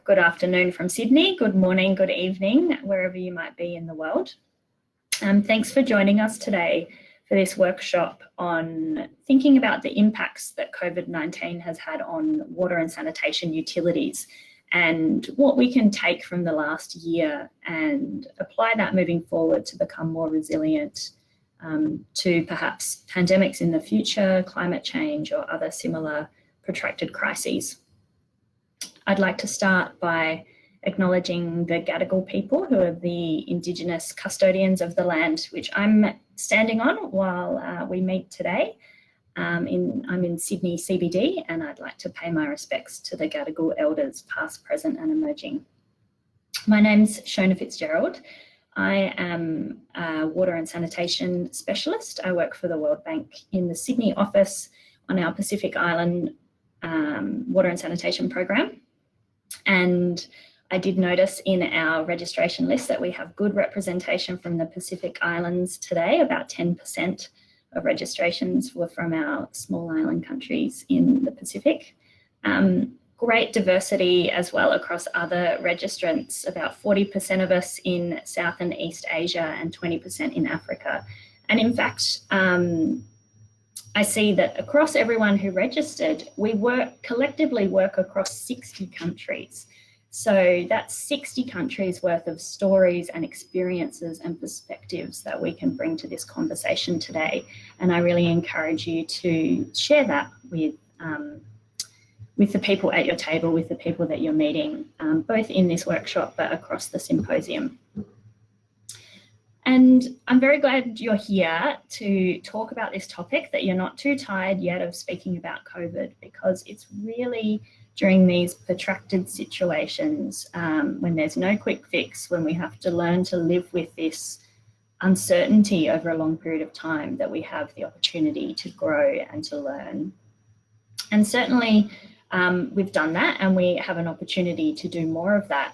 good afternoon from Sydney, good morning, good evening, wherever you might be in the world. Thanks for joining us today for this workshop on thinking about the impacts that COVID-19 has had on water and sanitation utilities and what we can take from the last year and apply that moving forward to become more resilient to perhaps pandemics in the future, climate change or other similar protracted crises. I'd like to start by acknowledging the Gadigal people, who are the Indigenous custodians of the land which I'm standing on while we meet today. I'm in Sydney CBD, and I'd like to pay my respects to the Gadigal elders past, present and emerging. My name's Shona Fitzgerald. I am a water and sanitation specialist. I work for the World Bank in the Sydney office on our Pacific Island water and sanitation program. And I did notice in our registration list that we have good representation from the Pacific Islands today. About 10% of registrations were from our small island countries in the Pacific. Great diversity as well across other registrants, about 40% of us in South and East Asia and 20% in Africa. And in fact, I see that across everyone who registered, we collectively work across 60 countries. So that's 60 countries worth of stories and experiences and perspectives that we can bring to this conversation today. And I really encourage you to share that with the people at your table, with the people that you're meeting, both in this workshop but across the symposium. And I'm very glad you're here to talk about this topic, that you're not too tired yet of speaking about COVID, because it's really during these protracted situations when there's no quick fix, when we have to learn to live with this uncertainty over a long period of time, that we have the opportunity to grow and to learn. And certainly we've done that, and we have an opportunity to do more of that.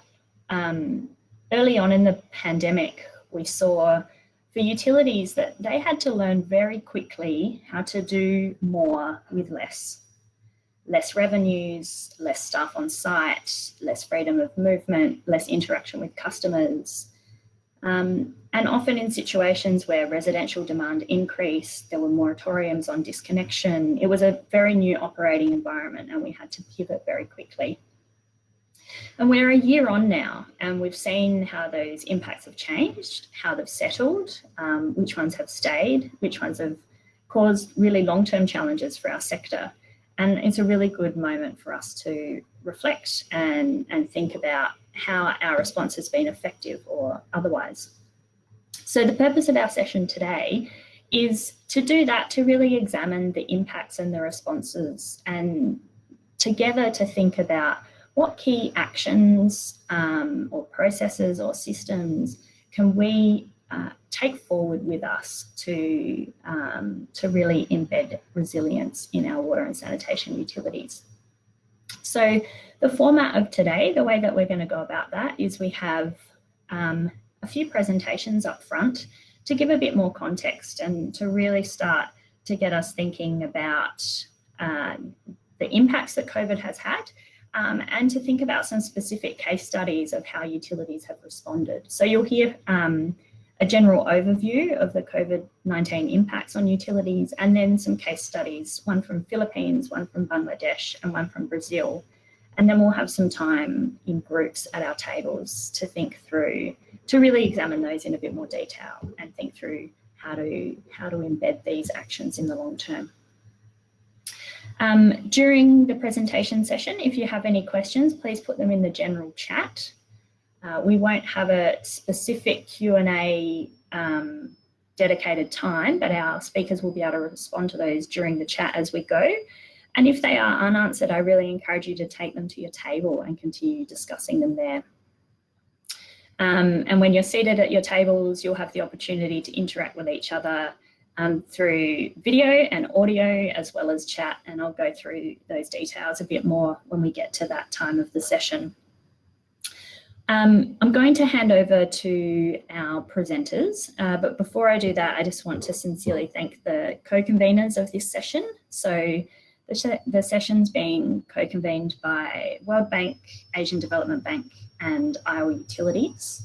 Early on in the pandemic, we saw for utilities that they had to learn very quickly how to do more with less. Less revenues, less staff on site, less freedom of movement, less interaction with customers. And often in situations where residential demand increased, there were moratoriums on disconnection. It was a very new operating environment, and we had to pivot very quickly. And we're a year on now, and we've seen how those impacts have changed, how they've settled, which ones have stayed, which ones have caused really long-term challenges for our sector. And it's a really good moment for us to reflect and think about how our response has been effective or otherwise. So the purpose of our session today is to do that, to really examine the impacts and the responses, and together to think about what key actions or processes or systems can we take forward with us to really embed resilience in our water and sanitation utilities. So the format of today, the way that we're going to go about that is we have a few presentations up front to give a bit more context and to really start to get us thinking about the impacts that COVID has had, and to think about some specific case studies of how utilities have responded. So you'll hear a general overview of the COVID-19 impacts on utilities, and then some case studies, one from Philippines, one from Bangladesh, and one from Brazil. And then we'll have some time in groups at our tables to think through, to really examine those in a bit more detail and think through how to embed these actions in the long term. During the presentation session, if you have any questions, please put them in the general chat. We won't have a specific Q&A dedicated time, but our speakers will be able to respond to those during the chat as we go. And if they are unanswered, I really encourage you to take them to your table and continue discussing them there. And when you're seated at your tables, you'll have the opportunity to interact with each other through video and audio as well as chat, and I'll go through those details a bit more when we get to that time of the session. I'm going to hand over to our presenters, but before I do that, I just want to sincerely thank the co-conveners of this session. So The session's being co-convened by World Bank, Asian Development Bank, and IL Utilities.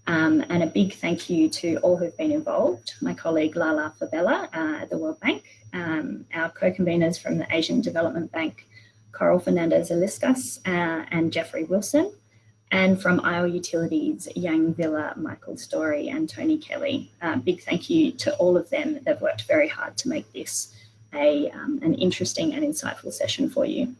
And a big thank you to all who've been involved. My colleague Lala Fabella at the World Bank, our co-conveners from the Asian Development Bank, Coral Fernandez-Aliscas and Jeffrey Wilson, and from IL Utilities, Yang Villa, Michael Story, and Tony Kelly. Big thank you to all of them. They've worked very hard to make this an interesting and insightful session for you.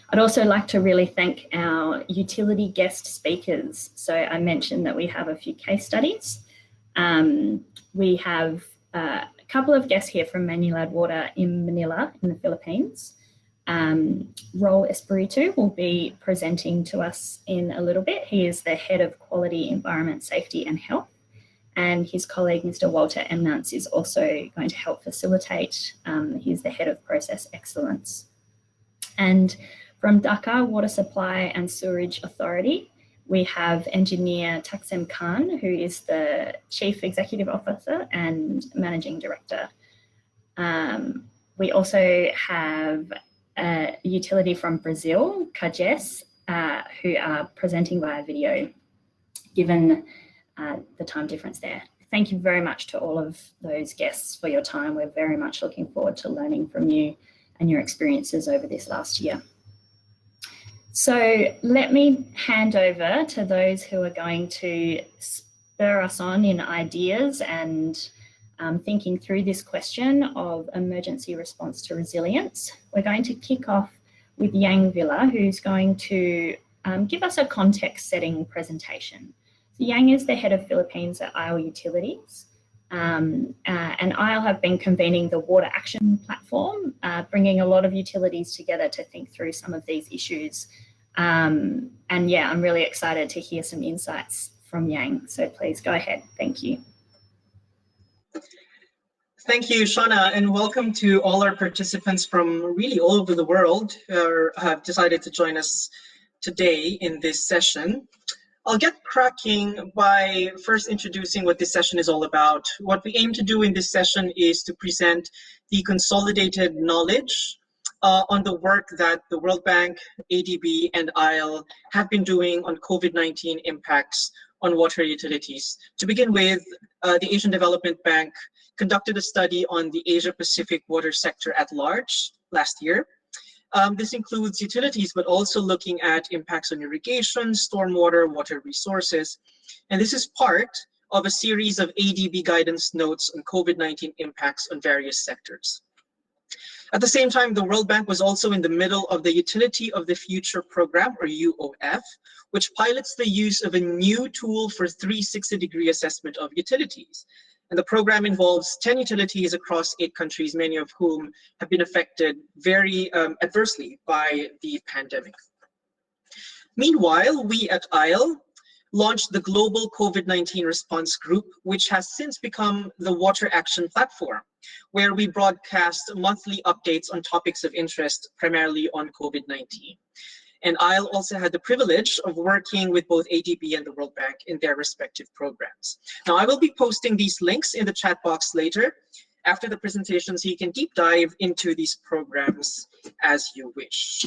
I'd also like to really thank our utility guest speakers. So I mentioned that we have a few case studies. We have a couple of guests here from Manulad Water in Manila in the Philippines. Raul Espiritu will be presenting to us in a little bit. He is the Head of Quality, Environment, Safety and Health. And his colleague, Mr. Walter Emnantz, is also going to help facilitate. He's the Head of Process Excellence. And from Dhaka Water Supply and Sewerage Authority, we have Engineer Taksem Khan, who is the Chief Executive Officer and Managing Director. We also have a utility from Brazil, CAGES, who are presenting via video, given the time difference there. Thank you very much to all of those guests for your time. We're very much looking forward to learning from you and your experiences over this last year. So let me hand over to those who are going to spur us on in ideas and thinking through this question of emergency response to resilience. We're going to kick off with Yang Villa, who's going to give us a context setting presentation. So Yang is the Head of Philippines at IL Utilities. And IL have been convening the Water Action Platform, bringing a lot of utilities together to think through some of these issues. And yeah, I'm really excited to hear some insights from Yang. So please go ahead. Thank you. Thank you, Shauna, and welcome to all our participants from really all over the world who have decided to join us today in this session. I'll get cracking by first introducing what this session is all about. What we aim to do in this session is to present the consolidated knowledge on the work that the World Bank, ADB, and IL have been doing on COVID-19 impacts on water utilities. To begin with, the Asian Development Bank conducted a study on the Asia-Pacific water sector at large last year. This includes utilities, but also looking at impacts on irrigation, stormwater, water resources. And this is part of a series of ADB guidance notes on COVID-19 impacts on various sectors. At the same time, the World Bank was also in the middle of the Utility of the Future program, or UOF, which pilots the use of a new tool for 360-degree assessment of utilities. And the program involves 10 utilities across 8 countries, many of whom have been affected very adversely by the pandemic. Meanwhile, we at IL launched the Global COVID-19 Response Group, which has since become the Water Action Platform, where we broadcast monthly updates on topics of interest, primarily on COVID-19. And IL also had the privilege of working with both ADB and the World Bank in their respective programs. Now, I will be posting these links in the chat box later after the presentation, so you can deep dive into these programs as you wish.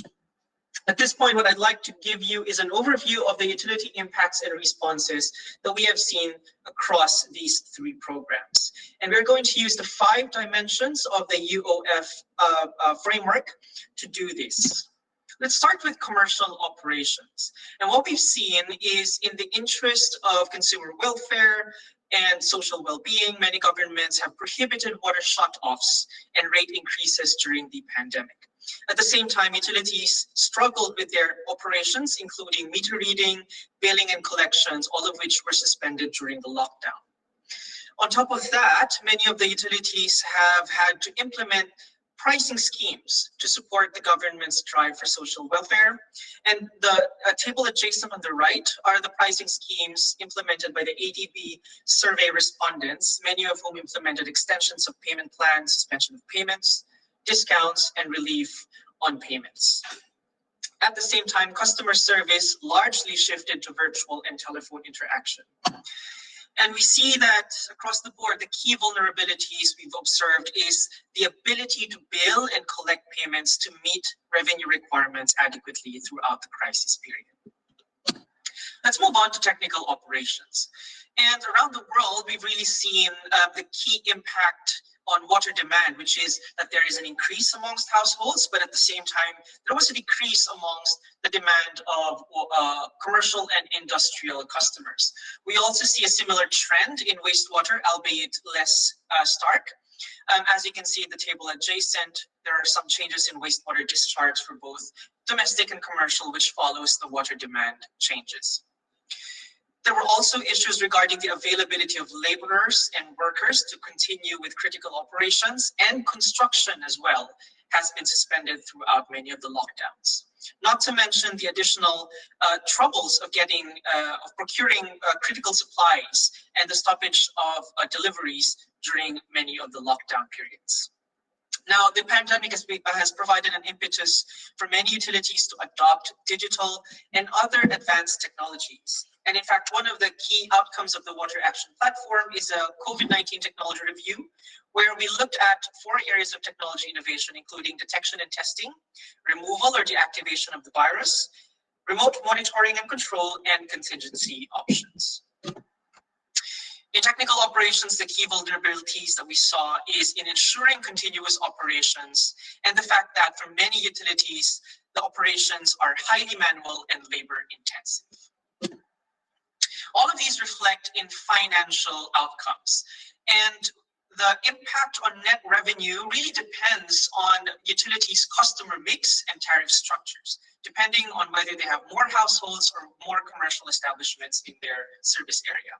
At this point, what I'd like to give you is an overview of the utility impacts and responses that we have seen across these 3 programs. And we're going to use the 5 dimensions of the UOF framework to do this. Let's start with commercial operations. And what we've seen is, in the interest of consumer welfare and social well-being, many governments have prohibited water shutoffs and rate increases during the pandemic. At the same time, utilities struggled with their operations, including meter reading, billing, and collections, all of which were suspended during the lockdown. On top of that, many of the utilities have had to implement pricing schemes to support the government's drive for social welfare. And the table adjacent on the right are the pricing schemes implemented by the ADB survey respondents, many of whom implemented extensions of payment plans, suspension of payments, discounts, and relief on payments. At the same time, customer service largely shifted to virtual and telephone interaction. And we see that across the board, the key vulnerabilities we've observed is the ability to bill and collect payments to meet revenue requirements adequately throughout the crisis period. Let's move on to technical operations. And around the world, we've really seen the key impact on water demand, which is that there is an increase amongst households, but at the same time, there was a decrease amongst the demand of commercial and industrial customers. We also see a similar trend in wastewater, albeit less stark. As you can see in the table adjacent, there are some changes in wastewater discharge for both domestic and commercial, which follows the water demand changes. There were also issues regarding the availability of laborers and workers to continue with critical operations, and construction as well has been suspended throughout many of the lockdowns. Not to mention the additional troubles of procuring critical supplies and the stoppage of deliveries during many of the lockdown periods. Now, the pandemic has provided an impetus for many utilities to adopt digital and other advanced technologies. And in fact, one of the key outcomes of the Water Action Platform is a COVID-19 technology review, where we looked at 4 areas of technology innovation, including detection and testing, removal or deactivation of the virus, remote monitoring and control, and contingency options. In technical operations, the key vulnerabilities that we saw is in ensuring continuous operations, and the fact that for many utilities, the operations are highly manual and labor intensive. All of these reflect in financial outcomes, and the impact on net revenue really depends on utilities' customer mix and tariff structures, depending on whether they have more households or more commercial establishments in their service area.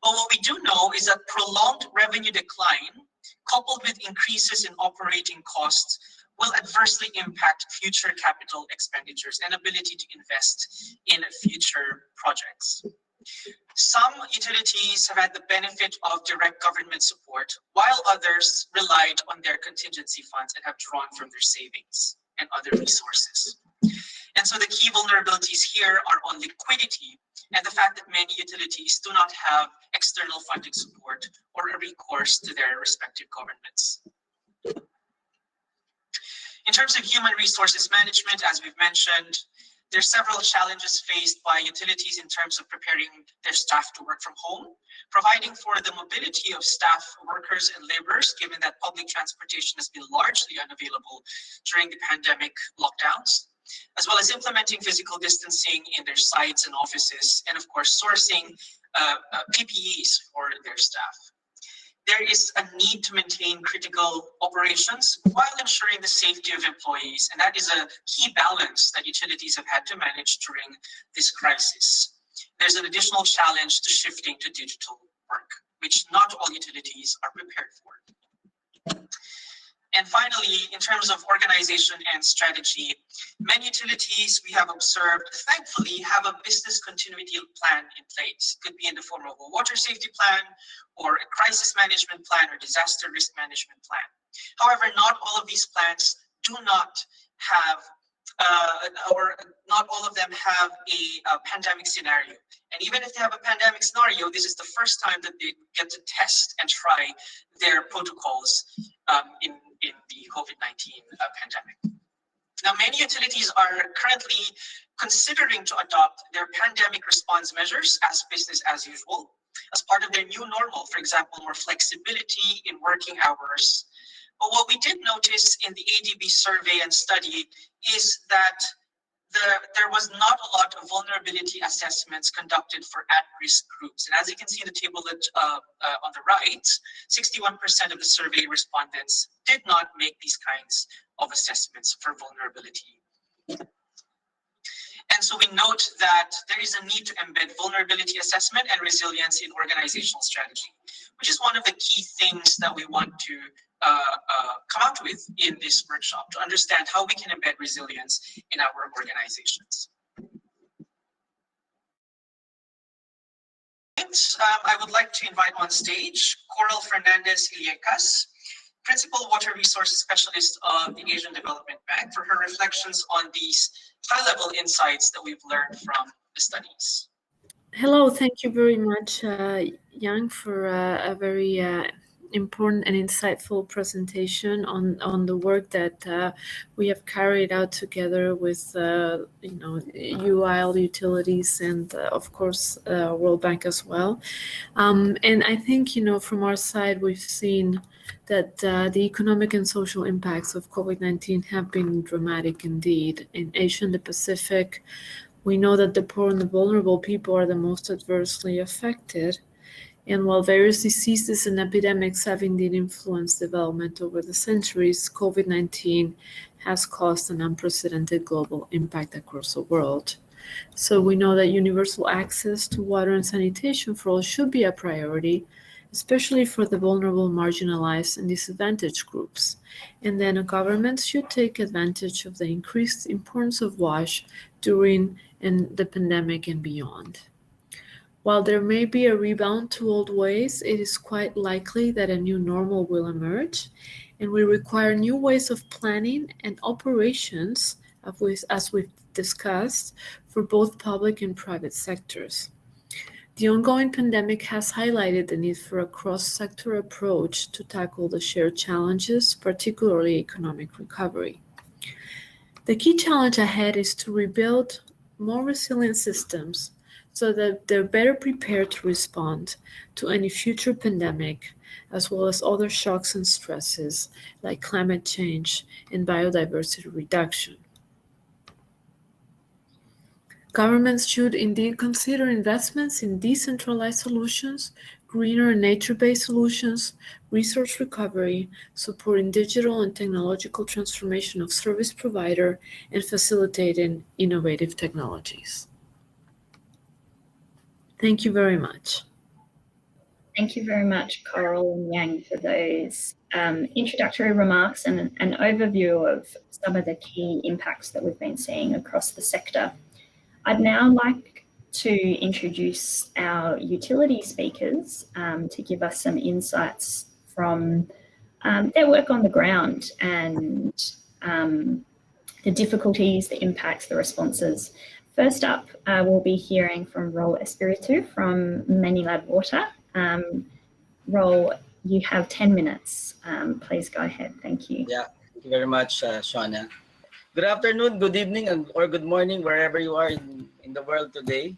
But what we do know is that prolonged revenue decline, coupled with increases in operating costs, will adversely impact future capital expenditures and ability to invest in future projects. Some utilities have had the benefit of direct government support, while others relied on their contingency funds and have drawn from their savings and other resources. And so the key vulnerabilities here are on liquidity and the fact that many utilities do not have external funding support or a recourse to their respective governments. In terms of human resources management, as we've mentioned, there are several challenges faced by utilities in terms of preparing their staff to work from home, providing for the mobility of staff, workers, and laborers, given that public transportation has been largely unavailable during the pandemic lockdowns, as well as implementing physical distancing in their sites and offices, and of course, sourcing PPEs for their staff. There is a need to maintain critical operations while ensuring the safety of employees, and that is a key balance that utilities have had to manage during this crisis. There's an additional challenge to shifting to digital work, which not all utilities are prepared for. And finally, in terms of organization and strategy, many utilities we have observed, thankfully, have a business continuity plan in place. It could be in the form of a water safety plan, or a crisis management plan, or disaster risk management plan. However, not all of these plans do not have, or not all of them have a pandemic scenario. And even if they have a pandemic scenario, this is the first time that they get to test and try their protocols in the COVID-19 pandemic. Now, many utilities are currently considering to adopt their pandemic response measures as business as usual, as part of their new normal, for example, more flexibility in working hours. But what we did notice in the ADB survey and study is that there was not a lot of vulnerability assessments conducted for at-risk groups. And as you can see in the table on the right, 61% of the survey respondents did not make these kinds of assessments for vulnerability. And so we note that there is a need to embed vulnerability assessment and resilience in organizational strategy, which is one of the key things that we want to come out with in this workshop, to understand how we can embed resilience in our organizations. I would like to invite on stage Coral Fernandez-Iliekas, Principal Water Resources Specialist of the Asian Development Bank, for her reflections on these high-level insights that we've learned from the studies. Hello, thank you very much, Yang, for a very important and insightful presentation on the work that we have carried out together with UIL utilities and of course World Bank as well. And I think from our side we've seen that the economic and social impacts of COVID-19 have been dramatic indeed. In Asia and the Pacific, we know that the poor and the vulnerable people are the most adversely affected. And while various diseases and epidemics have indeed influenced development over the centuries, COVID-19 has caused an unprecedented global impact across the world. So we know that universal access to water and sanitation for all should be a priority, especially for the vulnerable, marginalized, and disadvantaged groups. And then governments should take advantage of the increased importance of WASH during the pandemic and beyond. While there may be a rebound to old ways, it is quite likely that a new normal will emerge, and we require new ways of planning and operations, as we've discussed, for both public and private sectors. The ongoing pandemic has highlighted the need for a cross-sector approach to tackle the shared challenges, particularly economic recovery. The key challenge ahead is to rebuild more resilient systems so that they're better prepared to respond to any future pandemic, as well as other shocks and stresses like climate change and biodiversity reduction. Governments should indeed consider investments in decentralized solutions, greener and nature-based solutions, resource recovery, supporting digital and technological transformation of service provider, and facilitating innovative technologies. Thank you very much. Thank you very much, Coral and Yang, for those introductory remarks and an overview of some of the key impacts that we've been seeing across the sector. I'd now like to introduce our utility speakers to give us some insights from their work on the ground and the difficulties, the impacts, the responses. First up, we'll be hearing from Rol Espiritu from Manilab Water. Rol, you have 10 minutes. Please go ahead. Thank you. Yeah, thank you very much, Shauna. Good afternoon, good evening, or good morning, wherever you are in the world today.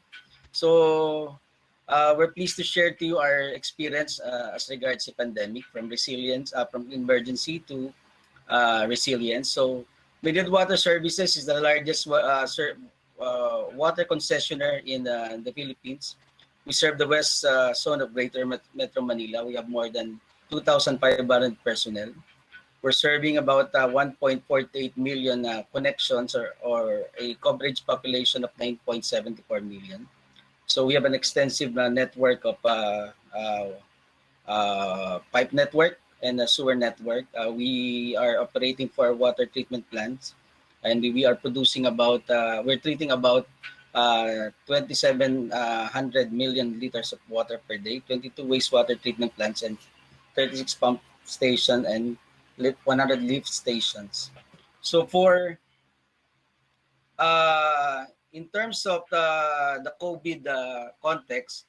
So we're pleased to share to you our experience as regards the pandemic, from resilience, from emergency to resilience. So Mediad Water Services is the largest water concessionaire in the Philippines. We serve the west zone of Greater Metro Manila. We have more than 2,500 personnel. We're serving about 1.48 million connections or a coverage population of 9.74 million. So we have an extensive network of pipe network and a sewer network. We are operating 4 water treatment plants, and we are producing about, we're treating about 2,700 million liters of water per day, 22 wastewater treatment plants, and 36 pump stations and 100 lift stations. So for in terms of the COVID context,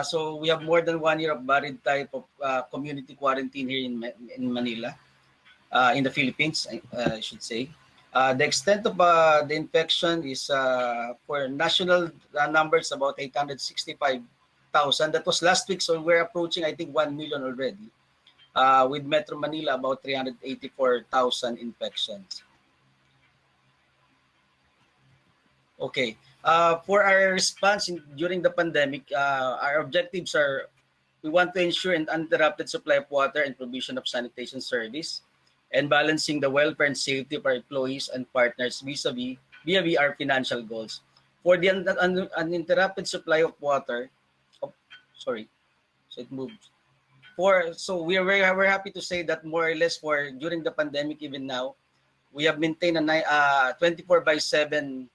so we have more than 1 year of varied type of community quarantine here in Manila, in the Philippines, I should say. The extent of the infection is for national numbers about 865,000. That was last week, so we're approaching, I think, 1 million already. With Metro Manila, about 384,000 infections. Okay. For our response during the pandemic, our objectives are: we want to ensure an uninterrupted supply of water and provision of sanitation service, and balancing the welfare and safety of our employees and partners vis-a-vis our financial goals. For the uninterrupted supply of water, so it moves. So we're happy to say that more or less for during the pandemic, even now, we have maintained a 24 by 7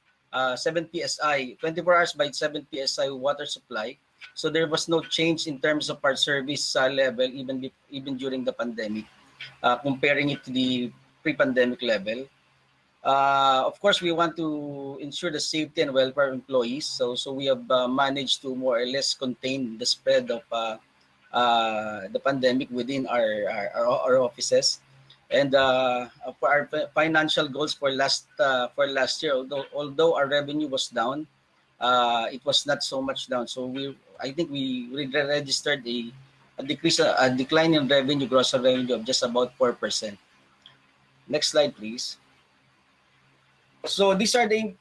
7 psi 24 hours by 7 psi water supply. So there was no change in terms of our service level even during the pandemic, comparing it to the pre-pandemic level. Of course, we want to ensure the safety and welfare of employees. So we have managed to more or less contain the spread of the pandemic within our offices. And for our financial goals for last year, although our revenue was down, it was not so much down. So I think we registered a decline in revenue, gross revenue of just about 4%. Next slide, please. So these are the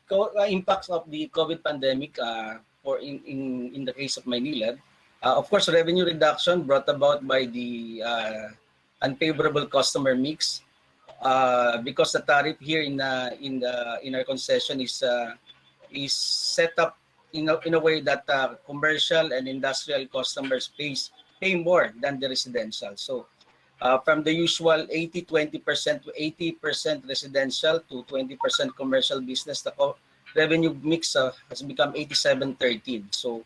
impacts of the COVID pandemic for in the case of Maynilad. Of course, revenue reduction brought about by the unfavorable customer mix because the tariff here in our concession is set up in a way that commercial and industrial customers pay more than the residential. So from the usual 80-20% to 80% residential to 20% commercial business, the revenue mix has become 87-13. So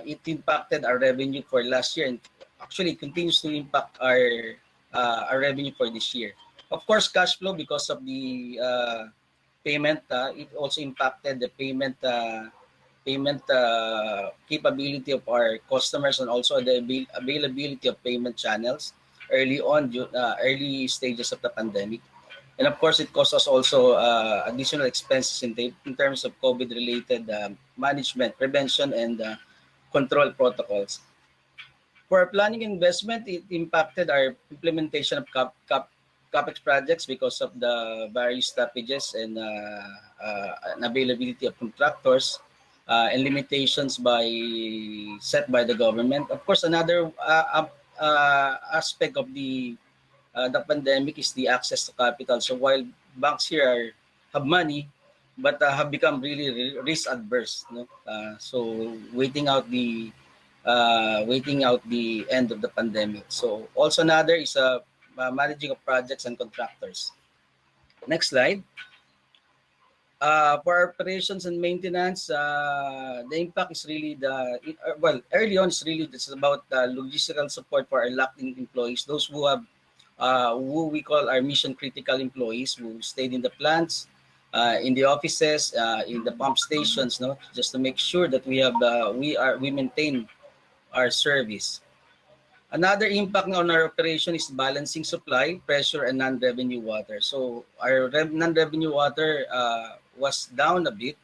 it impacted our revenue for last year, and actually continues to impact our revenue for this year. Of course, cash flow, because of the payment, it also impacted the payment capability of our customers, and also the availability of payment channels early stages of the pandemic. And of course, it costs us also additional expenses in terms of COVID-related management, prevention, and control protocols. For our planning investment, it impacted our implementation of CapEx projects because of the various stoppages and availability of contractors and limitations set by the government. Of course, another aspect of the pandemic is the access to capital. So while banks here have money, but have become really risk adverse. No? So waiting out the end of the pandemic. So also another is managing of projects and contractors. Next slide. For operations and maintenance, the impact is really early on is really this is about logistical support for our locked-in employees, those who have who we call our mission critical employees, who stayed in the plants, in the offices, in the pump stations, no, just to make sure that we maintain our service. Another impact on our operation is balancing supply, pressure, and non-revenue water. So our non-revenue water was down a bit,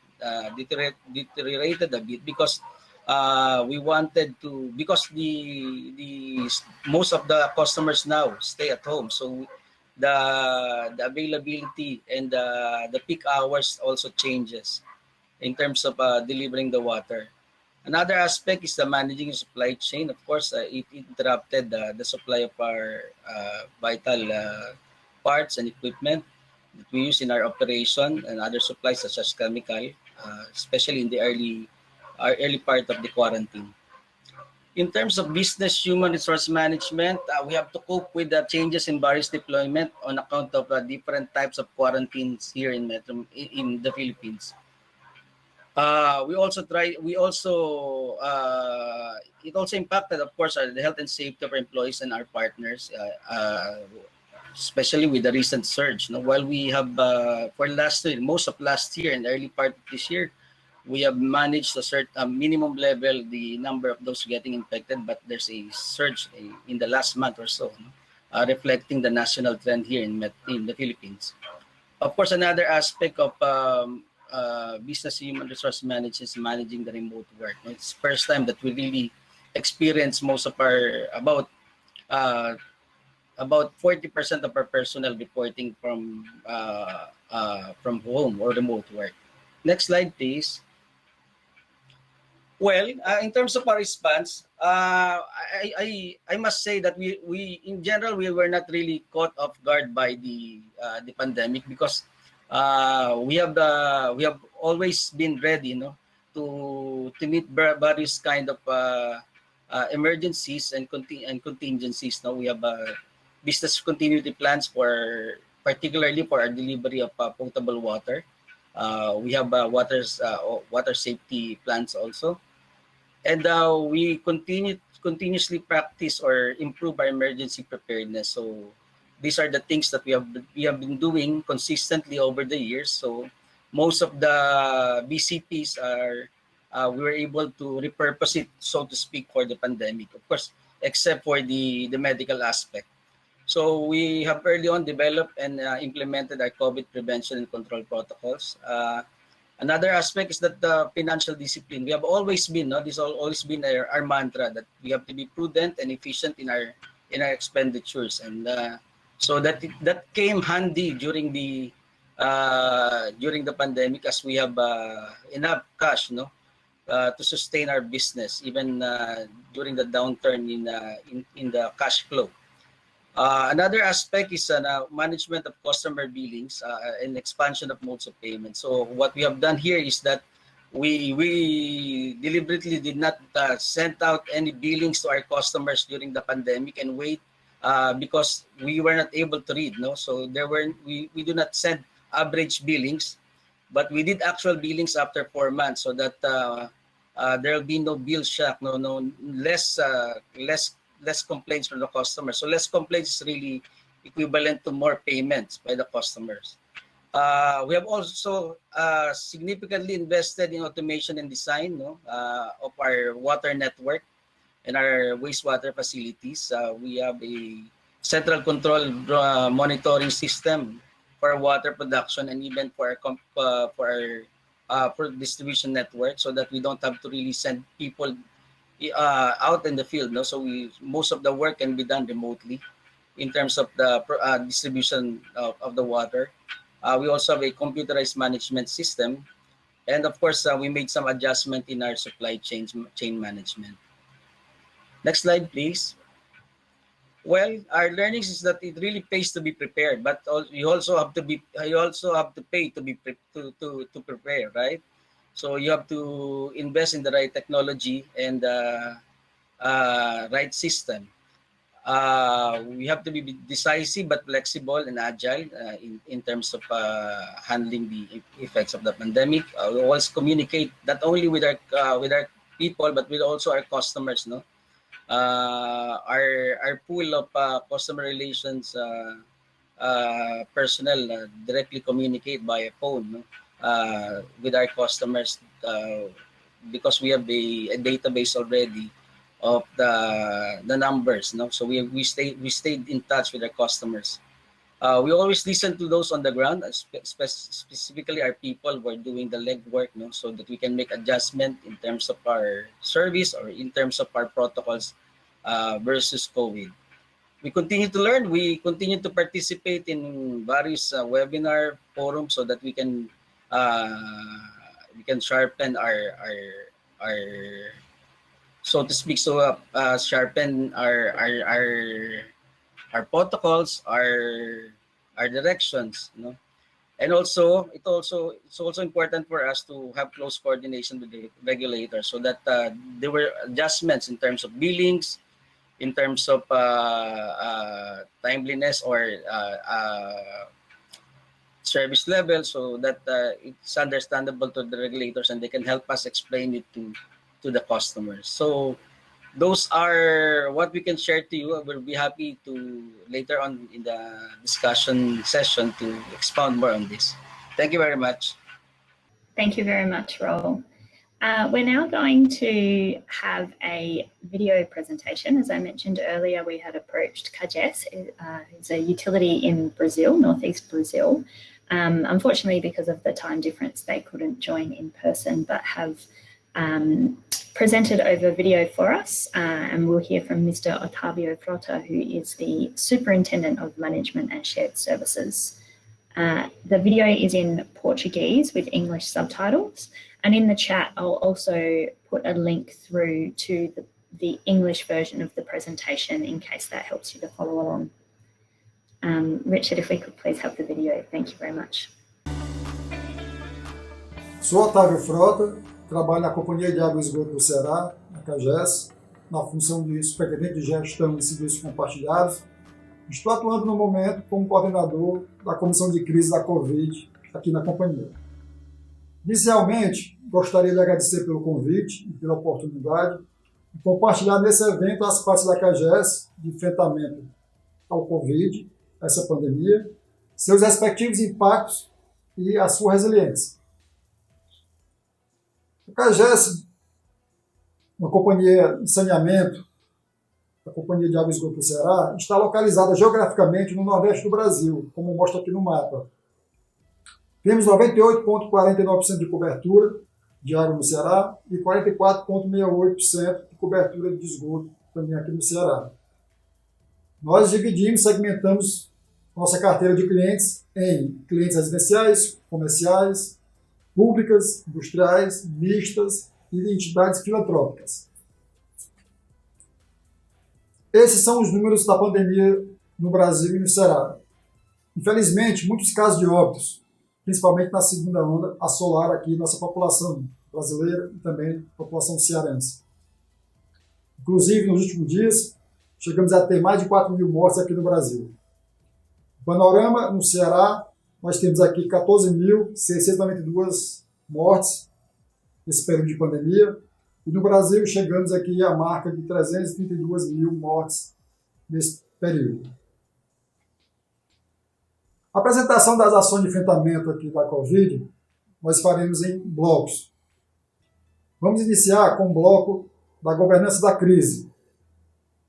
deteriorated a bit because we wanted to, because the most of the customers now stay at home. So the availability and the peak hours also changes in terms of delivering the water. Another aspect is the managing supply chain. Of course, it interrupted the supply of our vital parts and equipment that we use in our operation, and other supplies such as chemical, especially in the early part of the quarantine. In terms of business human resource management, we have to cope with the changes in various deployment on account of different types of quarantines here in the Philippines. It also impacted, of course, the health and safety of our employees and our partners, especially with the recent surge. No? While we have, for most of last year and the early part of this year, we have managed to assert a minimum level the number of those getting infected, but there's a surge in the last month or so, no? Reflecting the national trend here in the Philippines. Of course, another aspect of business human resource management is managing the remote work. It's the first time that we really experience most of our about 40% of our personnel reporting from home or remote work. Next slide, please. Well, in terms of our response, I must say that we in general we were not really caught off guard by the pandemic, because we have always been ready, to meet various kind of emergencies and contingencies. Now we have business continuity plans particularly for our delivery of potable water. We have water safety plans also, and we continuously practice or improve our emergency preparedness. So these are the things that we have been doing consistently over the years. So most of the BCPs are we were able to repurpose it, so to speak, for the pandemic. Of course, except for the medical aspect. So we have early on developed and implemented our COVID prevention and control protocols. Another aspect is that the financial discipline. We have always been, no, this has always been our mantra that we have to be prudent and efficient in our expenditures, and so that came handy during the pandemic, as we have enough cash, no, to sustain our business even during the downturn in the cash flow. Another aspect is management of customer billings and expansion of modes of payment. So what we have done here is that we deliberately did not send out any billings to our customers during the pandemic and wait because we were not able to read. No, so we do not send average billings, but we did actual billings after 4 months, so that there will be no bill shock, less complaints from the customer. So less complaints is really equivalent to more payments by the customers. We have also significantly invested in automation and design, of our water network and our wastewater facilities. We have a central control monitoring system for water production and even for for distribution network, so that we don't have to really send people out in the field. No? So most of the work can be done remotely in terms of the distribution of the water. We also have a computerized management system, and of course, we made some adjustment in our supply chain management. Next slide, please. Well, our learnings is that it really pays to be prepared, but you also have to pay to be to prepare, right? So you have to invest in the right technology and right system. We have to be decisive but flexible and agile in terms of handling the effects of the pandemic. We always communicate not only with our people, but with also our customers. No, our pool of customer relations personnel directly communicate by phone, no? With our customers, because we have a database already of the numbers, no? So we stayed in touch with our customers. We always listen to those on the ground, specifically our people who are doing the legwork, no? So that we can make adjustment in terms of our service or in terms of our protocols versus COVID. We continue to learn. We continue to participate in various webinar forums, so that we can sharpen our so to speak, sharpen our protocols, our directions, you know. And also it's also important for us to have close coordination with the regulators, so that there were adjustments in terms of billings, in terms of timeliness or service level, so that it's understandable to the regulators and they can help us explain it to the customers. So those are what we can share to you. We'll be happy to later on in the discussion session to expound more on this. Thank you very much. Thank you very much, Raul. We're now going to have a video presentation. As I mentioned earlier, we had approached CAGES. It's a utility in Brazil, northeast Brazil. Unfortunately, because of the time difference, they couldn't join in person, but have presented over video for us. And we'll hear from Mr. Otávio Frota, who is the Superintendent of Management and Shared Services. The video is in Portuguese with English subtitles. And in the chat, I'll also put a link through to the English version of the presentation in case that helps you to follow along. Richard, if we could please have the video. Thank you very much. Sou Otávio Frota, trabalho na Companhia de Água e Esgoto do Ceará, na CAGES, na função de Superintendente de Gestão de Serviços Compartilhados. Estou atuando no momento como coordenador da Comissão de Crise da Covid aqui na companhia. Inicialmente, gostaria de agradecer pelo convite e pela oportunidade de compartilhar nesse evento as partes da CAGES de enfrentamento ao Covid a essa pandemia, seus respectivos impactos e a sua resiliência. A CAGES, uma companhia de saneamento, a Companhia de Água e Esgoto do Ceará, está localizada geograficamente no Nordeste do Brasil, como mostra aqui no mapa. Temos 98,49% de cobertura de água no Ceará e 44,68% de cobertura de esgoto também aqui no Ceará. Nós dividimos, segmentamos nossa carteira de clientes em clientes residenciais, comerciais, públicas, industriais, mistas e de entidades filantrópicas. Esses são os números da pandemia no Brasil e no Ceará. Infelizmente, muitos casos de óbitos, principalmente na segunda onda, assolaram aqui nossa população brasileira e também a população cearense. Inclusive, nos últimos dias, chegamos a ter mais de 4.000 mortes aqui no Brasil. Panorama, no Ceará, nós temos aqui 14.692 mortes nesse período de pandemia, e no Brasil chegamos aqui à marca de 332.000 mortes nesse período. A apresentação das ações de enfrentamento aqui da Covid, nós faremos em blocos. Vamos iniciar com o bloco da governança da crise.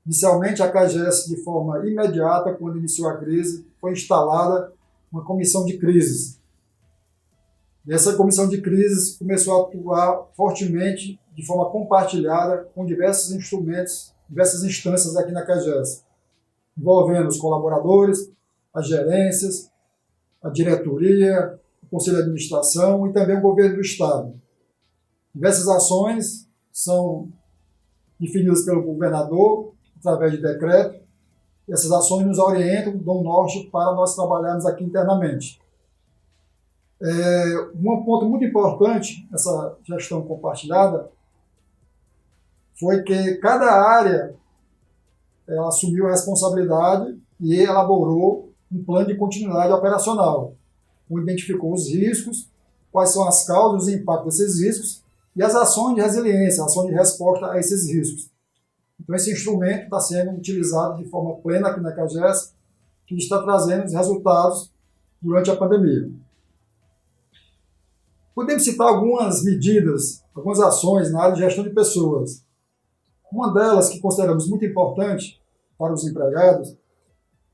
Inicialmente, a CAGES, de forma imediata, quando iniciou a crise, foi instalada uma comissão de crises. E essa comissão de crises começou a atuar fortemente, de forma compartilhada, com diversos instrumentos, diversas instâncias aqui na CAGES, envolvendo os colaboradores, as gerências, a diretoria, o conselho de administração e também o governo do Estado. Diversas ações são definidas pelo governador, através de decreto, e essas ações nos orientam, dão norte para nós trabalharmos aqui internamente. Um ponto muito importante nessa gestão compartilhada foi que cada área assumiu a responsabilidade e elaborou um plano de continuidade operacional, onde identificou os riscos, quais são as causas e os impactos desses riscos e as ações de resiliência, ações de resposta a esses riscos. Então, esse instrumento está sendo utilizado de forma plena aqui na CAGES, que está trazendo os resultados durante a pandemia. Podemos citar algumas medidas, algumas ações na área de gestão de pessoas. Uma delas, que consideramos muito importante para os empregados,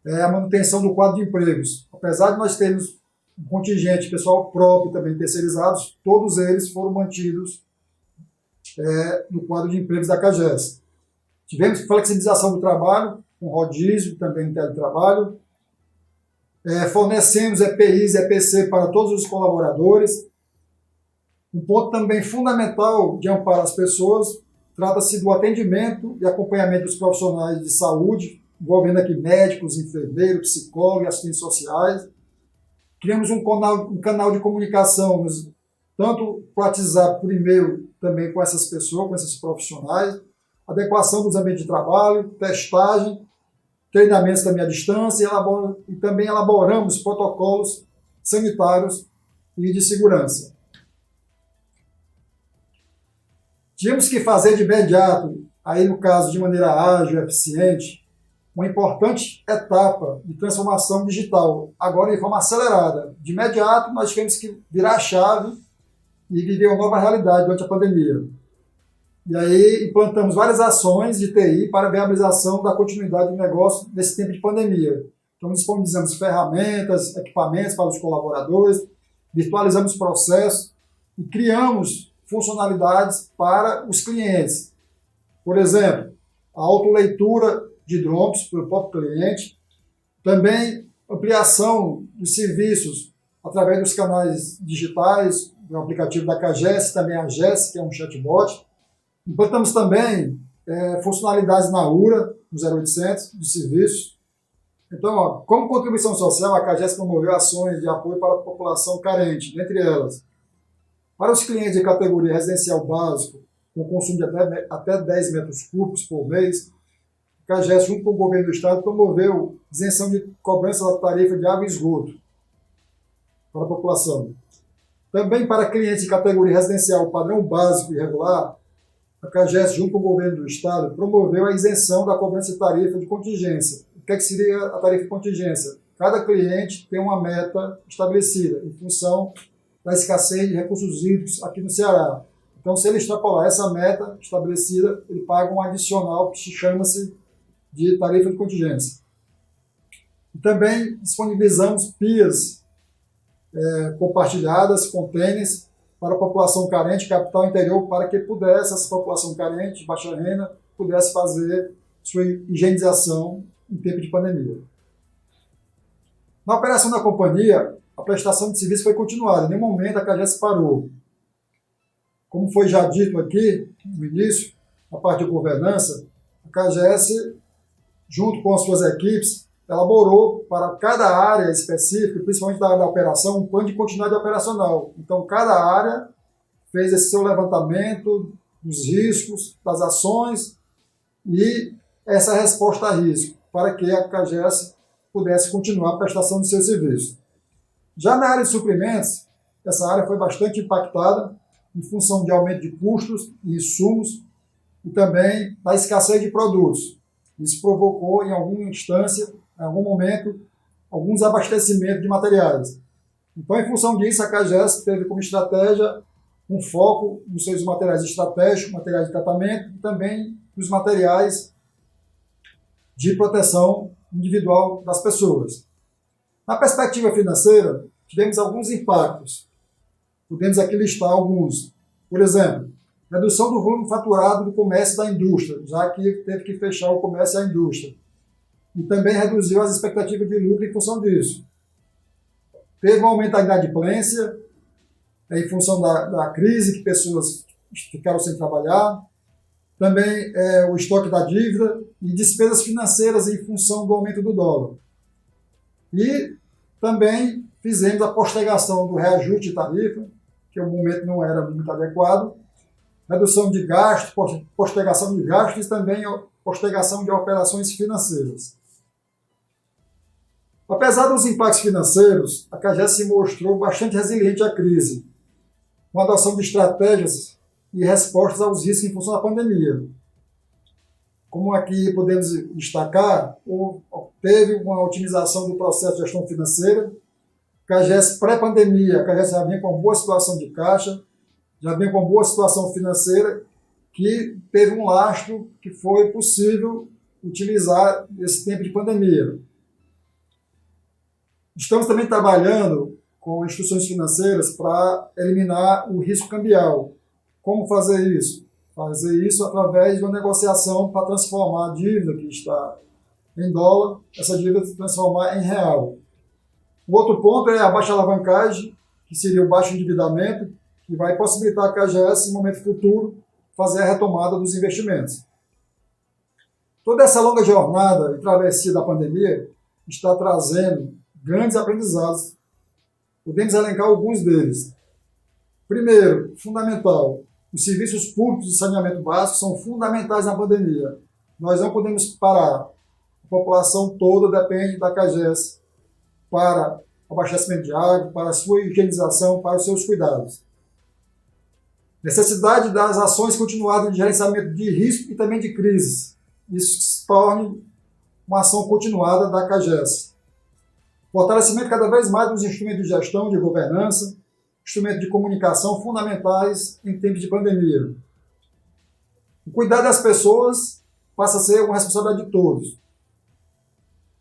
é a manutenção do quadro de empregos. Apesar de nós termos um contingente pessoal próprio e também terceirizados, todos eles foram mantidos no quadro de empregos da CAGES. Tivemos flexibilização do trabalho, com rodízio e também no teletrabalho. Fornecemos EPIs e EPC para todos os colaboradores. Um ponto também fundamental de amparo às pessoas trata-se do atendimento e acompanhamento dos profissionais de saúde, envolvendo aqui médicos, enfermeiros, psicólogos, assistentes sociais. Criamos um canal de comunicação, tanto por WhatsApp, por e-mail, também com essas pessoas, com esses profissionais. Adequação dos ambientes de trabalho, testagem, treinamentos também à distância e também elaboramos protocolos sanitários e de segurança. Tínhamos que fazer de imediato, aí no caso de maneira ágil e eficiente, uma importante etapa de transformação digital, agora de forma acelerada. De imediato, nós tivemos que virar a chave e viver uma nova realidade durante a pandemia. E aí implantamos várias ações de TI para a viabilização da continuidade do negócio nesse tempo de pandemia. Então, disponibilizamos ferramentas, equipamentos para os colaboradores, virtualizamos processos e criamos funcionalidades para os clientes. Por exemplo, a autoleitura de drones para o próprio cliente, também ampliação dos serviços através dos canais digitais, do aplicativo da CAGES, também a GES, que é um chatbot. Implantamos também funcionalidades na URA, no 0800, de serviços. Então, como contribuição social, a CAGES promoveu ações de apoio para a população carente, dentre elas, para os clientes de categoria residencial básico, com consumo de até 10 metros cúbicos por mês, a CAGES, junto com o governo do Estado, promoveu isenção de cobrança da tarifa de água e esgoto para a população. Também para clientes de categoria residencial padrão básico e regular, a CAGES, junto com o governo do Estado, promoveu a isenção da cobrança de tarifa de contingência. O que seria a tarifa de contingência? cada cliente tem uma meta estabelecida em função da escassez de recursos hídricos aqui no Ceará. Então, se ele extrapolar essa meta estabelecida, ele paga um adicional que chama-se de tarifa de contingência. E também disponibilizamos pias compartilhadas, containers, para a população carente, capital interior, para que pudesse, essa população carente, de baixa renda, pudesse fazer sua higienização em tempo de pandemia. Na operação da companhia, a prestação de serviço foi continuada, em nenhum momento a CAGES parou. Como foi já dito aqui no início, a parte de governança, a CAGES, junto com as suas equipes, elaborou para cada área específica, principalmente da área da operação, um plano de continuidade operacional. Então, cada área fez esse seu levantamento dos riscos, das ações e essa resposta a risco, para que a CAGES pudesse continuar a prestação de seus serviços. Já na área de suprimentos, essa área foi bastante impactada em função de aumento de custos e insumos e também da escassez de produtos. Isso provocou, em alguma instância, em algum momento, alguns abastecimentos de materiais. Então, em função disso, a CAGES teve como estratégia um foco nos seus materiais estratégicos, materiais de tratamento e também nos materiais de proteção individual das pessoas. Na perspectiva financeira, tivemos alguns impactos. Podemos aqui listar alguns. Por exemplo, redução do volume faturado do comércio da indústria, já que teve que fechar o comércio e a indústria. E também reduziu as expectativas de lucro em função disso. Teve um aumento da inadimplência, em função da crise, que pessoas ficaram sem trabalhar. Também o estoque da dívida e despesas financeiras em função do aumento do dólar. E também fizemos a postergação do reajuste de tarifa, que o momento não era muito adequado, redução de gastos, postergação de gastos e também postergação de operações financeiras. Apesar dos impactos financeiros, a CAGES se mostrou bastante resiliente à crise, com a adoção de estratégias e respostas aos riscos em função da pandemia. Como aqui podemos destacar, teve uma otimização do processo de gestão financeira. CAGES pré-pandemia, a CAGES já vinha com uma boa situação de caixa, já vinha com uma boa situação financeira, que teve um lastro que foi possível utilizar nesse tempo de pandemia. Estamos também trabalhando com instituições financeiras para eliminar o risco cambial. Como fazer isso? Fazer isso através de uma negociação para transformar a dívida que está em dólar, essa dívida transformar em real. O outro ponto é a baixa alavancagem, que seria o baixo endividamento, que vai possibilitar a CAGES, em momento futuro, fazer a retomada dos investimentos. Toda essa longa jornada e travessia da pandemia está trazendo grandes aprendizados. Podemos elencar alguns deles. Primeiro, fundamental, os serviços públicos de saneamento básico são fundamentais na pandemia. Nós não podemos parar. A população toda depende da CAGES para abastecimento de água, para a sua higienização, para os seus cuidados. Necessidade das ações continuadas de gerenciamento de risco e também de crises. Isso se torne uma ação continuada da CAGES. Fortalecimento cada vez mais dos instrumentos de gestão, de governança, instrumentos de comunicação fundamentais em tempos de pandemia. O cuidado das pessoas passa a ser uma responsabilidade de todos.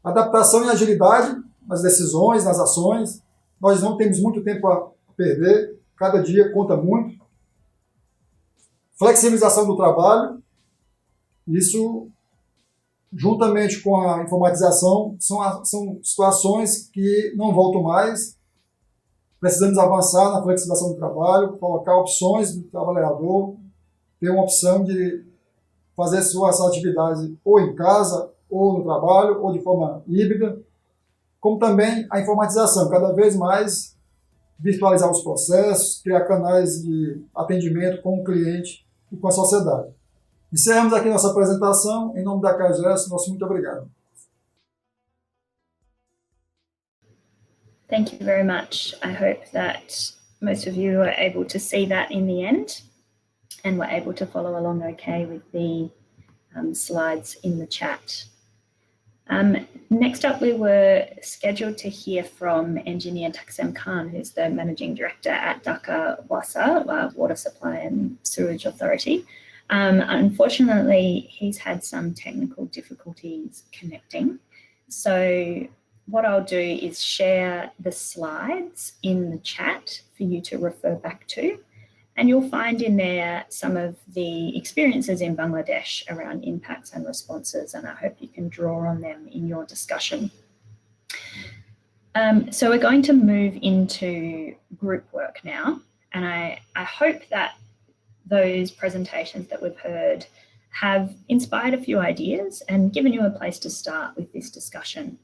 Adaptação e agilidade nas decisões, nas ações. Nós não temos muito tempo a perder, cada dia conta muito. Flexibilização do trabalho. Isso, juntamente com a informatização, são situações que não voltam mais. Precisamos avançar na flexibilização do trabalho, colocar opções do trabalhador, ter uma opção de fazer suas atividades ou em casa, ou no trabalho, ou de forma híbrida, como também a informatização, cada vez mais virtualizar os processos, criar canais de atendimento com o cliente e com a sociedade. Encerramos aqui nossa apresentação. Em nome da CAGES, nosso muito obrigado. Thank you very much. I hope that most of you were able to see that in the end and were able to follow along okay with the slides in the chat. Next up, we were scheduled to hear from Engineer Taksem Khan, who's the Managing Director at Dhaka WASA, Water Supply and Sewage Authority. Unfortunately, he's had some technical difficulties connecting. So what I'll do is share the slides in the chat for you to refer back to. And you'll find in there some of the experiences in Bangladesh around impacts and responses, and I hope you can draw on them in your discussion. So we're going to move into group work now, and I hope that those presentations that we've heard have inspired a few ideas and given you a place to start with this discussion.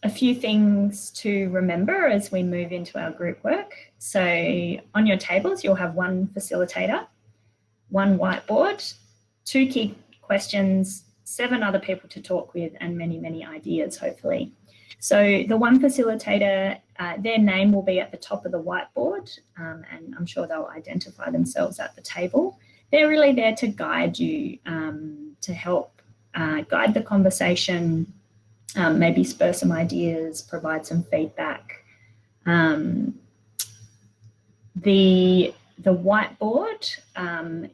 A few things to remember as we move into our group work. So on your tables, you'll have one facilitator, one whiteboard, 2 key questions, 7 other people to talk with, and many, many ideas, hopefully. So the one facilitator, their name will be at the top of the whiteboard, and I'm sure they'll identify themselves at the table. They're really there to guide you, to help guide the conversation, maybe spur some ideas, provide some feedback. The whiteboard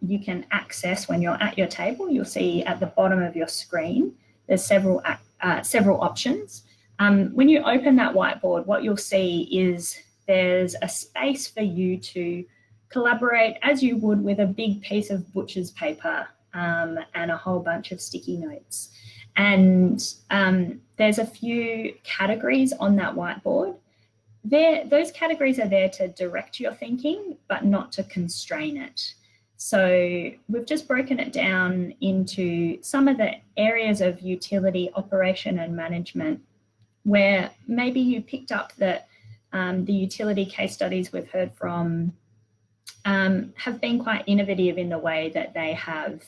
you can access when you're at your table. You'll see at the bottom of your screen, there's several options. When you open that whiteboard, what you'll see is there's a space for you to collaborate as you would with a big piece of butcher's paper and a whole bunch of sticky notes. And there's a few categories on that whiteboard. Those categories are there to direct your thinking, but not to constrain it. So we've just broken it down into some of the areas of utility operation and management where maybe you picked up that the utility case studies we've heard from have been quite innovative in the way that they have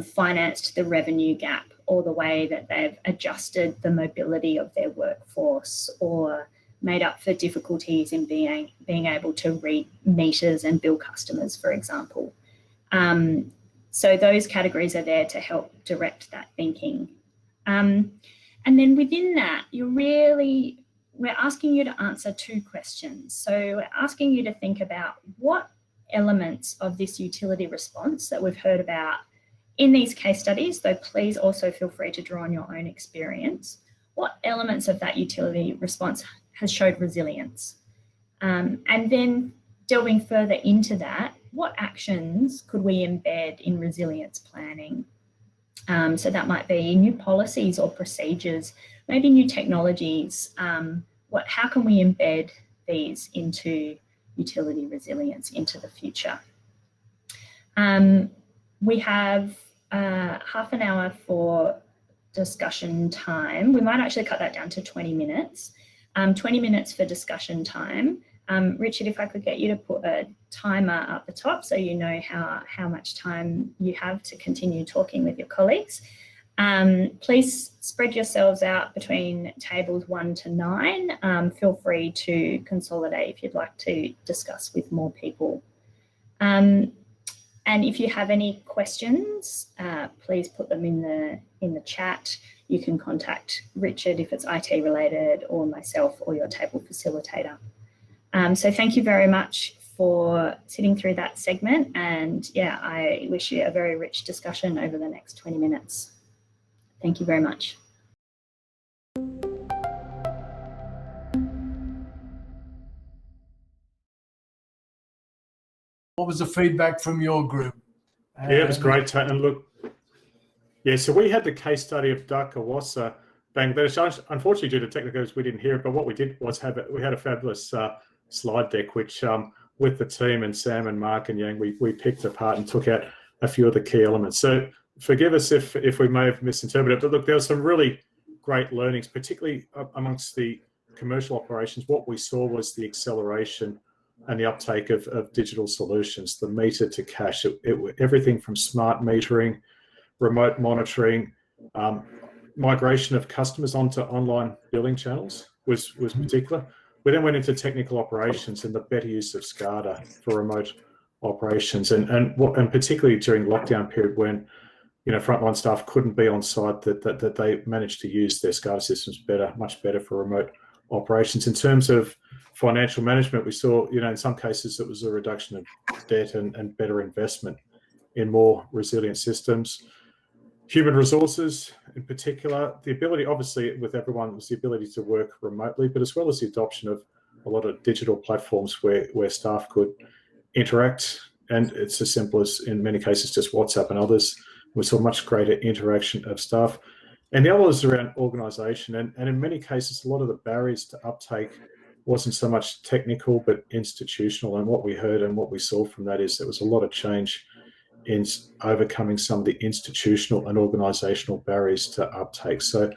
financed the revenue gap, or the way that they've adjusted the mobility of their workforce, or made up for difficulties in being able to read meters and bill customers, for example. So those categories are there to help direct that thinking. And then within that, we're asking you to answer 2 questions. So we're asking you to think about what elements of this utility response that we've heard about in these case studies, though please also feel free to draw on your own experience, what elements of that utility response has showed resilience? And then delving further into that, what actions could we embed in resilience planning? So that might be new policies or procedures, maybe new technologies. How can we embed these into utility resilience into the future? We have half an hour for discussion time. We might actually cut that down to 20 minutes. 20 minutes for discussion time. Richard, if I could get you to put a timer up the top so you know how much time you have to continue talking with your colleagues. Please spread yourselves out between tables 1 to 9. Feel free to consolidate if you'd like to discuss with more people. And if you have any questions, please put them in the chat. You can contact Richard if it's IT related, or myself, or your table facilitator. So thank you very much for sitting through that segment. And yeah, I wish you a very rich discussion over the next 20 minutes. Thank you very much. What was the feedback from your group? Yeah, it was great. And look, yeah, so we had the case study of Dhaka WASA, Bangladesh. Unfortunately, due to technicals, we didn't hear it, but what we did was we had a fabulous slide deck, which with the team and Sam and Mark and Yang, we picked apart and took out a few of the key elements. So forgive us if we may have misinterpreted, but look, there were some really great learnings, particularly amongst the commercial operations. What we saw was the acceleration and the uptake of digital solutions, the meter to cash, everything from smart metering, remote monitoring, migration of customers onto online billing channels was particular. We then went into technical operations and the better use of SCADA for remote operations, and particularly during lockdown period when frontline staff couldn't be on site, that they managed to use their SCADA systems much better for remote operations. In terms of financial management, we saw, in some cases it was a reduction of debt and better investment in more resilient systems. Human resources, in particular, the ability, obviously with everyone, was the ability to work remotely, but as well as the adoption of a lot of digital platforms where staff could interact. And it's as simple as, in many cases, just WhatsApp and others. We saw much greater interaction of staff. And the other is around organisation. And in many cases, a lot of the barriers to uptake wasn't so much technical, but institutional. And what we heard and what we saw from that is there was a lot of change in overcoming some of the institutional and organisational barriers to uptake. So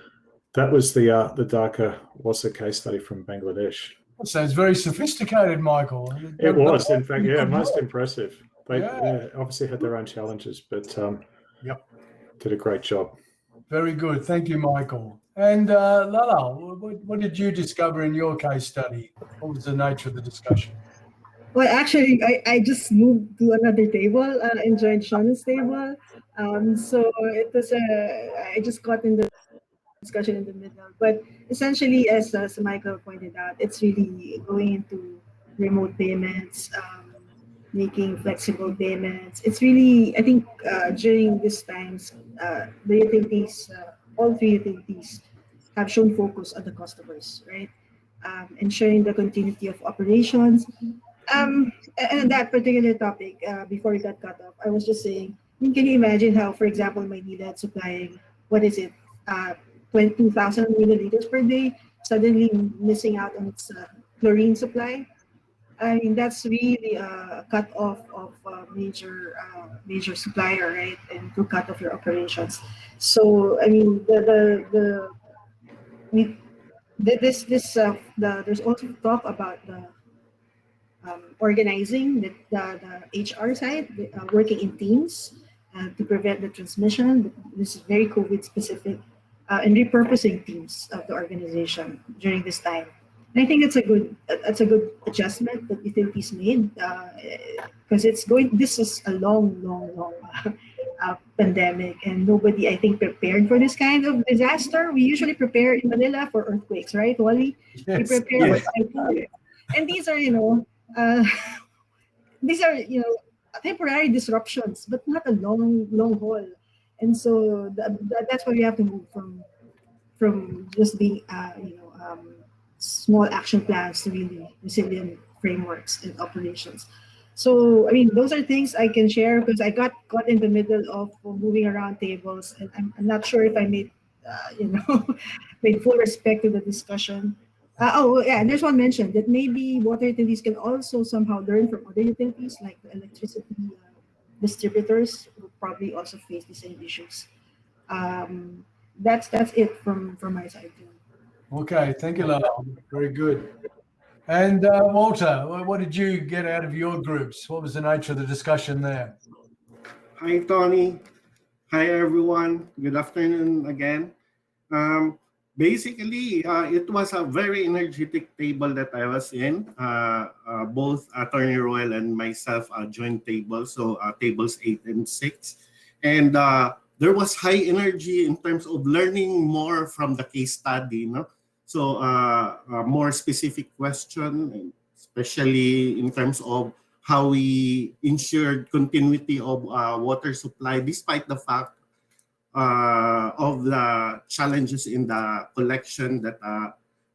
that was the Dhaka WASA case study from Bangladesh. That sounds very sophisticated, Michael. It was, in fact, most impressive. They obviously had their own challenges, but did a great job. Very good. Thank you, Michael. And Lala, what did you discover in your case study? What was the nature of the discussion? Well, actually, I just moved to another table and joined Shauna's table. So it was I just got in the discussion in the middle. But essentially, as Michael pointed out, it's really going into remote payments, making flexible payments. It's really, I think, during these times, the utilities, all three utilities, have shown focus on the customers, right? Ensuring the continuity of operations. And that particular topic, before it got cut off, I was just saying, can you imagine how, for example, Maynila had supplying, 22,000 milliliters per day, suddenly missing out on its chlorine supply? I mean, that's really a cut off of a major supplier, right? And to cut off your operations. So, I mean, there's also talk about the organizing the HR side, working in teams to prevent the transmission. This is very COVID specific, and repurposing teams of the organization during this time. And I think that's a good adjustment that utilities made, because this is a long pandemic, and nobody, I think, prepared for this kind of disaster. We usually prepare in Manila for earthquakes, right, Wally? Yes, We prepare for typhoon. And these are temporary disruptions, but not a long haul. And so that's why we have to move from just being small action plans to really resilient frameworks and operations. So, I mean, those are things I can share because I got in the middle of moving around tables, and I'm not sure if I made, made full respect to the discussion. And there's one mention that maybe water utilities can also somehow learn from other utilities, like the electricity distributors will probably also face the same issues. That's it from my side. Okay, thank you, Lala. Very good. And Walter, what did you get out of your groups? What was the nature of the discussion there? Hi, Tony. Hi, everyone. Good afternoon again. Basically, it was a very energetic table that I was in. Both Attorney Royal and myself joined tables, so tables 8 and 6. And there was high energy in terms of learning more from the case study. So more specific question, especially in terms of how we ensured continuity of water supply, despite the fact of the challenges in the collection that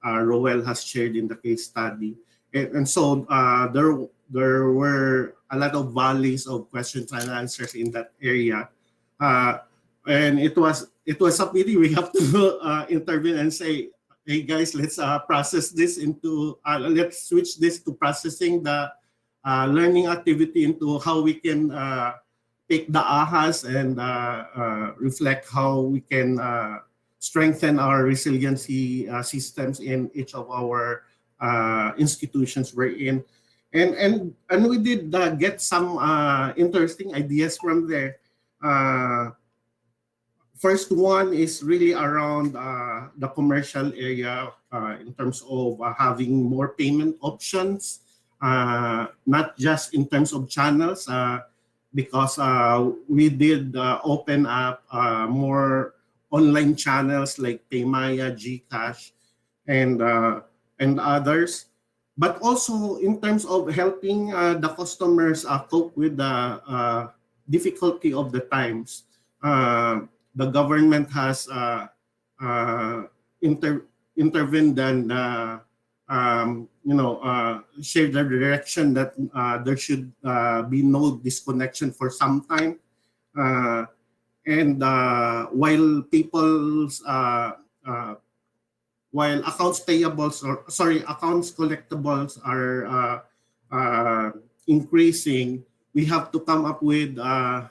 Roel has shared in the case study. And so there were a lot of valleys of questions and answers in that area. And it was a pity we have to intervene and say, hey guys, let's process this into, let's switch this to processing the learning activity into how we can take the ahas and reflect how we can strengthen our resiliency systems in each of our institutions we're in. And we did get some interesting ideas from there. First one is really around the commercial area in terms of having more payment options, not just in terms of channels. because we did open up more online channels like Paymaya, GCash, and others. But also in terms of helping the customers cope with the difficulty of the times, the government has intervened and shared the direction that there should be no disconnection for some time. And while people's while accounts payables accounts collectibles are increasing, we have to come up with a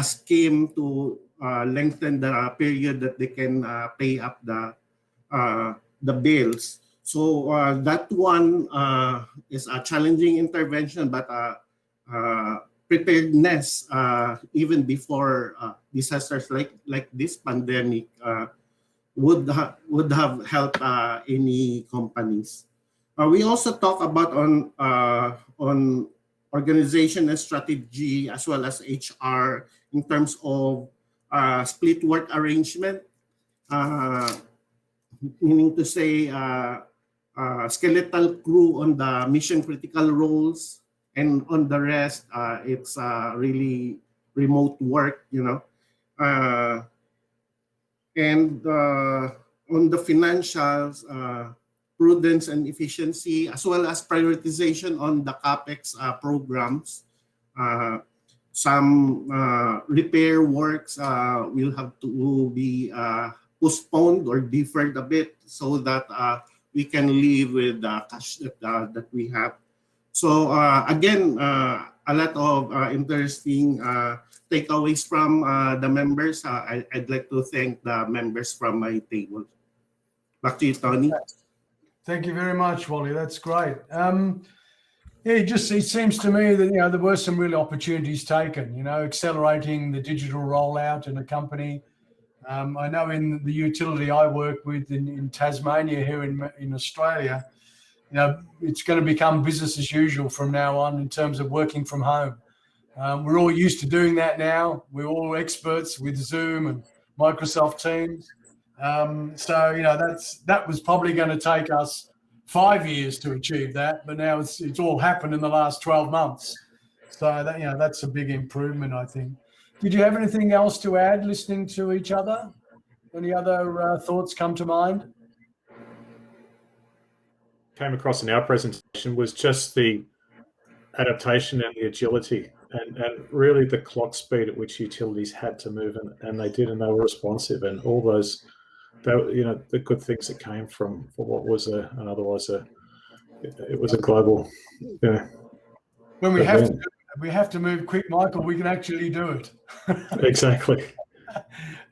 scheme to lengthen the period that they can pay up the bills. So that one is a challenging intervention, but preparedness even before disasters like this pandemic would have helped any companies. We also talk about on organization and strategy as well as HR in terms of split work arrangement, meaning to say skeletal crew on the mission critical roles, and on the rest it's really remote work, and on the financials, prudence and efficiency, as well as prioritization on the CapEx programs. Some repair works will have to be postponed or deferred a bit so that we can live with the cash that we have. So again, a lot of interesting takeaways from the members. I'd like to thank the members from my table. Back to you, Tony. Thank you very much, Wally. That's great. It seems to me that there were some real opportunities taken. Accelerating the digital rollout in a company. I know in the utility I work with in Tasmania here in Australia, it's going to become business as usual from now on in terms of working from home. We're all used to doing that now. We're all experts with Zoom and Microsoft Teams. That was probably going to take us 5 years to achieve that, but now it's all happened in the last 12 months. So that's a big improvement, I think. Did you have anything else to add listening to each other? Any other thoughts come to mind? Came across in our presentation was just the adaptation and the agility and really the clock speed at which utilities had to move, and they did, and they were responsive, and all those, the good things that came from what was it was a global. When we have to move quick, Michael, we can actually do it. Exactly.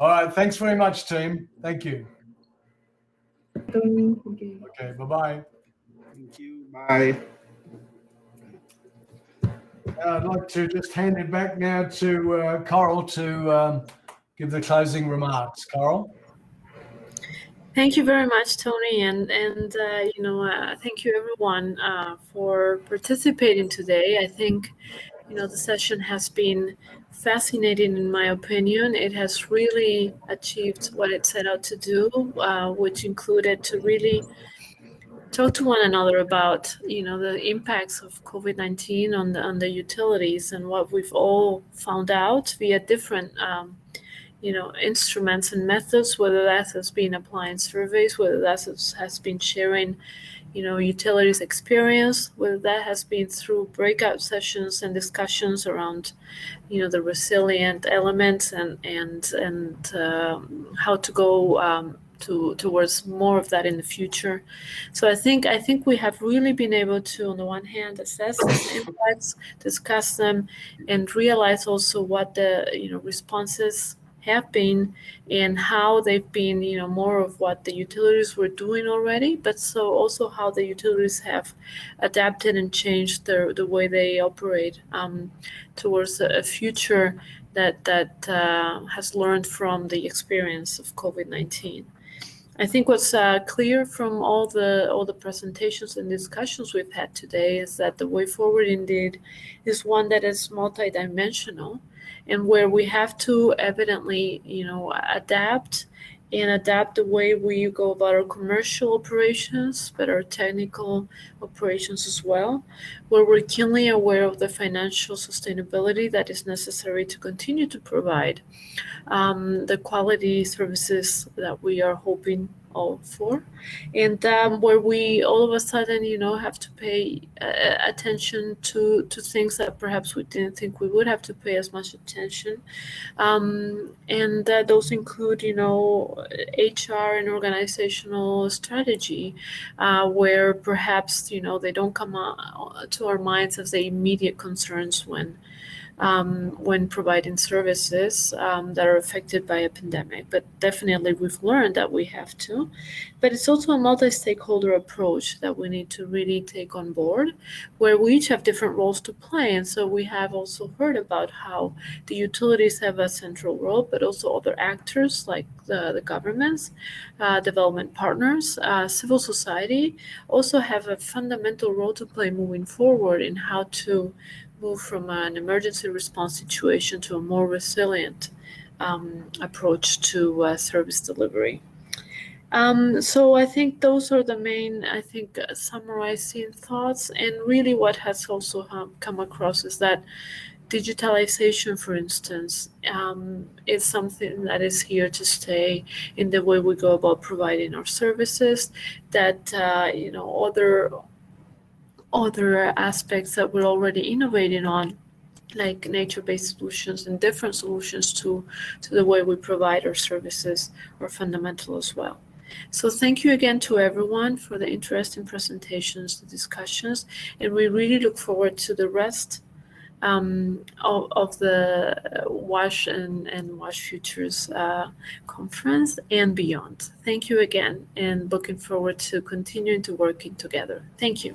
All right. Thanks very much, team. Thank you. Okay. Bye-bye. Thank you. Bye. I'd like to just hand it back now to Coral to give the closing remarks. Coral? Thank you very much, Tony, and thank you everyone for participating today. I think the session has been fascinating in my opinion. It has really achieved what it set out to do, which included to really talk to one another about the impacts of COVID-19 on the utilities, and what we've all found out via different instruments and methods, whether that has been applying surveys, whether that has been sharing utilities experience, whether that has been through breakout sessions and discussions around the resilient elements and how to go towards more of that in the future. So I think we have really been able to, on the one hand, assess these impacts, discuss them, and realize also what the responses have been and how they've been more of what the utilities were doing already, but so also how the utilities have adapted and changed the way they operate towards a future that has learned from the experience of COVID-19. I think what's clear from all the presentations and discussions we've had today is that the way forward indeed is one that is multidimensional, and where we have to evidently, adapt the way we go about our commercial operations, but our technical operations as well, where we're keenly aware of the financial sustainability that is necessary to continue to provide the quality services that we are hoping all for, and where we all of a sudden, have to pay attention to things that perhaps we didn't think we would have to pay as much attention, and those include, HR and organizational strategy, where perhaps they don't come to our minds as the immediate concerns when providing services that are affected by a pandemic. But definitely we've learned that we have to. But it's also a multi-stakeholder approach that we need to really take on board, where we each have different roles to play. And so we have also heard about how the utilities have a central role, but also other actors like the governments, development partners, civil society also have a fundamental role to play moving forward in how to move from an emergency response situation to a more resilient approach to service delivery. So I think those are the main, summarizing thoughts. And really what has also come across is that digitalization, for instance, is something that is here to stay in the way we go about providing our services, that, other aspects that we're already innovating on, like nature-based solutions and different solutions to the way we provide our services, are fundamental as well. So thank you again to everyone for the interesting presentations, the discussions, and we really look forward to the rest of the WASH and WASH Futures conference and beyond. Thank you again, and looking forward to continuing to working together. Thank you.